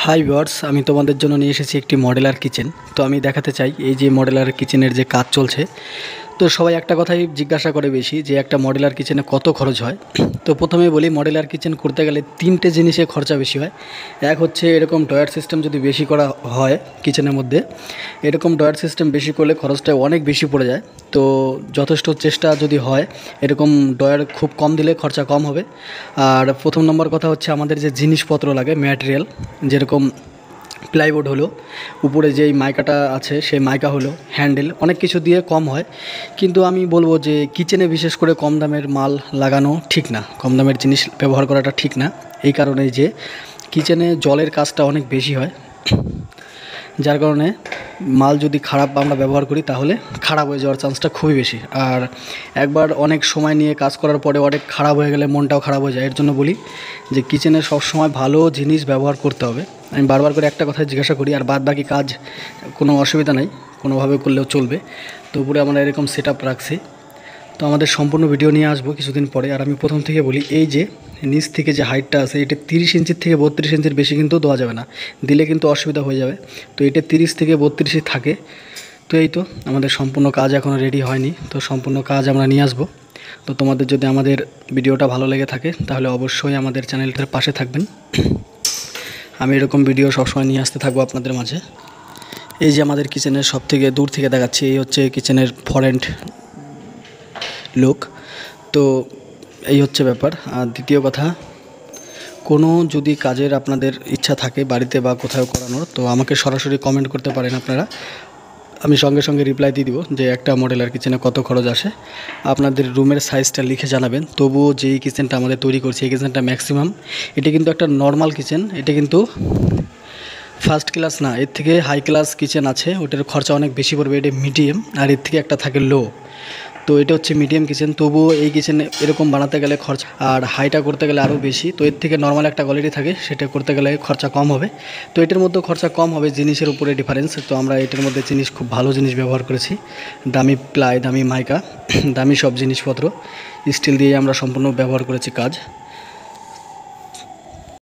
Hi viewers, আমি তোমাদের জন্য নিয়ে এসেছি একটি মডেলার কিচেন। তো আমি দেখাতে চাই এই যে মডেলার কিচেনের যে কাজ চলছে। তো সবাই একটা কথাই জিজ্ঞাসা করে বেশি যে একটা মডেলার কিচেনে কত খরচ হয়। তো প্রথমেই বলি, মডেলার কিচেন করতে গেলে তিনটে জিনিসে খরচা বেশি হয়। এক হচ্ছে এরকম ড্রয়ার সিস্টেম যদি বেশি করা হয় কিচেনের মধ্যে, এরকম ড্রয়ার সিস্টেম বেশি করলে খরচটা অনেক বেশি পড়ে যায়। তো যথেষ্ট চেষ্টা যদি হয়, এরকম ড্রয়ার খুব কম দিলে খরচা কম হবে। আর প্রথম নম্বর কথা হচ্ছে আমাদের যে জিনিসপত্র লাগে, ম্যাটেরিয়াল, যেরকম প্লাইবোর্ড হলো, উপরে যেই মাইকাটা আছে সেই মাইকা হলো, হ্যান্ডেল, অনেক কিছু দিয়ে কম হয়। কিন্তু আমি বলবো যে কিচেনে বিশেষ করে কম দামের মাল লাগানো ঠিক না, কম দামের জিনিস ব্যবহার করাটা ঠিক না। এই কারণে যে কিচেনে জলের কাজটা অনেক বেশি হয়, যার কারণে মাল যদি খারাপ আমরা ব্যবহার করি তাহলে খারাপ হয়ে যাওয়ার চান্সটা খুবই বেশি। আর একবার অনেক সময় নিয়ে কাজ করার পরে অনেক খারাপ হয়ে গেলে মনটাও খারাপ হয়ে যায়। এর জন্য বলি যে কিচেনে সবসময় ভালো জিনিস ব্যবহার করতে হবে। আমি বারবার করে একটা কথা জিজ্ঞাসা করি, আর বাদ বাকি কাজ কোনো অসুবিধা নেই, কোনোভাবে করলেও চলবে। তো উপরে আমরা এরকম সেট আপ রাখছি। তো আমাদের সম্পূর্ণ ভিডিও নিয়ে আসবো কিছুদিন পরে। আর আমি প্রথম থেকে বলি, এই যে নিচ থেকে যে হাইটটা আছে, এটা 30 ইঞ্চির থেকে 32 ইঞ্চির বেশি কিন্তু দেওয়া যাবে না, দিলে কিন্তু অসুবিধা হয়ে যাবে। তো এটা 30 থেকে 32 থাকে। তো এই তো আমাদের সম্পূর্ণ কাজ এখনও রেডি হয়নি, তো সম্পূর্ণ কাজ আমরা নিয়ে আসবো। তো তোমাদের যদি আমাদের ভিডিওটা ভালো লেগে থাকে তাহলে অবশ্যই আমাদের চ্যানেলটার পাশে থাকবেন। আমি এরকম ভিডিও সবসময় নিয়ে আসতে থাকবো আপনাদের মাঝে। এই যে আমাদের কিচেনের সব থেকে দূর থেকে দেখাচ্ছি, এই হচ্ছে কিচেনের ফ্রন্ট লুক। তো এই হচ্ছে ব্যাপার। আর দ্বিতীয় কথা, কোনো যদি কাজের আপনাদের ইচ্ছা থাকে বাড়িতে বা কোথাও করানোর, তো আমাকে সরাসরি কমেন্ট করতে পারেন আপনারা। আমি সঙ্গে সঙ্গে রিপ্লাই দিয়ে দিব যে একটা মডেলার কিচেনে কত খরচ আসে। আপনাদের রুমের সাইজটা লিখে জানাবেন। তবুও যেই কিচেনটা আমাদের তৈরি করছি, এই কিচেনটা ম্যাক্সিমাম, এটা কিন্তু একটা নর্মাল কিচেন, এটা কিন্তু ফার্স্ট ক্লাস না, এর থেকে হাই ক্লাস কিচেন আছে, ওটার খরচা অনেক বেশি পড়বে। এটা মিডিয়াম, আর এর থেকে একটা থাকে লো। তো এটা হচ্ছে মিডিয়াম কিচেন। তবুও এই কিচেনে এরকম বানাতে গেলে খরচা, আর হাইটা করতে গেলে আরও বেশি। তো এর থেকে নর্মাল একটা কোয়ালিটি থাকে, সেটা করতে গেলে খরচা কম হবে। তো এটার মধ্যে খরচা কম হবে, জিনিসের উপরে ডিফারেন্স। তো আমরা এটার মধ্যে জিনিস, খুব ভালো জিনিস ব্যবহার করেছি, দামি প্লাই, দামি মাইকা, দামি সব জিনিসপত্র, স্টিল দিয়ে আমরা সম্পূর্ণ ব্যবহার করেছি কাজ।